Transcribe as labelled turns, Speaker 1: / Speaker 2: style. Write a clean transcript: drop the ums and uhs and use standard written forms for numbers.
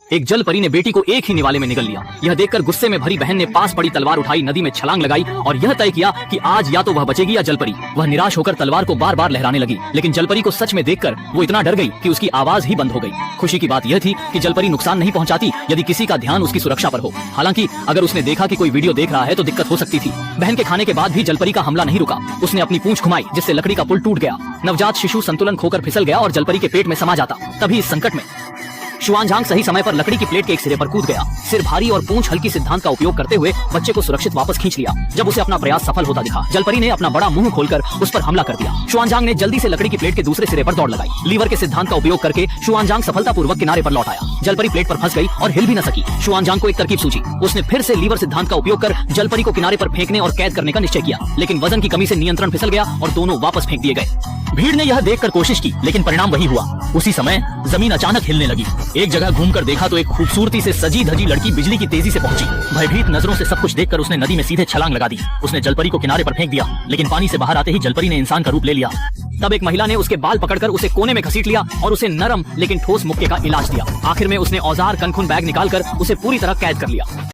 Speaker 1: एक जल परी ने बेटी को एक ही निवाले में निगल लिया। यह देखकर गुस्से में भरी बहन ने पास पड़ी तलवार उठाई, नदी में छलांग लगाई और यह तय किया कि आज या तो वह बचेगी या जलपरी। वह निराश होकर तलवार को बार बार लहराने लगी, लेकिन जलपरी को सच में देखकर वो इतना डर गई कि उसकी आवाज ही बंद हो गई। खुशी की बात यह थी कि जलपरी नुकसान नहीं पहुंचाती यदि किसी का ध्यान उसकी सुरक्षा पर हो। हालांकि अगर उसने देखा कि कोई वीडियो देख रहा है तो दिक्कत हो सकती थी। बहन के खाने के बाद भी जलपरी का हमला नहीं रुका। उसने अपनी पूंछ घुमाई, जिससे लकड़ी का पुल टूट गया। नवजात शिशु संतुलन खोकर फिसल गया और जलपरी के पेट में समा जाता। तभी इस संकट में शुआनजांग सही समय पर लकड़ी की प्लेट के एक सिरे पर कूद गया। सिर भारी और पूंछ हल्की सिद्धांत का उपयोग करते हुए बच्चे को सुरक्षित वापस खींच लिया। जब उसे अपना प्रयास सफल होता दिखा, जलपरी ने अपना बड़ा मुंह खोलकर उस पर हमला कर दिया। शुआनजांग ने जल्दी से लकड़ी की प्लेट के दूसरे सिरे पर दौड़ लगाई। लीवर के सिद्धांत का उपयोग करके शुआनजांग सफलतापूर्वक किनारे पर लौट आया। जलपरी प्लेट पर फंस गई और हिल भी न सकी। शुआनजांग को एक तरकीब सूझी। उसने फिर से लीवर सिद्धांत का उपयोग कर जलपरी को किनारे पर फेंकने और कैद करने का निश्चय किया, लेकिन वजन की कमी से नियंत्रण फिसल गया और दोनों वापस फेंक दिए गए। भीड़ ने यह देखकर कोशिश की, लेकिन परिणाम वही हुआ। उसी समय जमीन अचानक हिलने लगी। एक जगह घूमकर देखा तो एक खूबसूरती से सजी धजी लड़की बिजली की तेजी से पहुंची। भयभीत नजरों से सब कुछ देखकर उसने नदी में सीधे छलांग लगा दी। उसने जलपरी को किनारे पर फेंक दिया, लेकिन पानी से बाहर आते ही जलपरी ने इंसान का रूप ले लिया। तब एक महिला ने उसके बाल पकड़कर उसे कोने में घसीट लिया और उसे नरम लेकिन ठोस मुक्के का इलाज दिया। आखिर में उसने औजार कनखुन बैग निकालकर उसे पूरी तरह कैद कर लिया।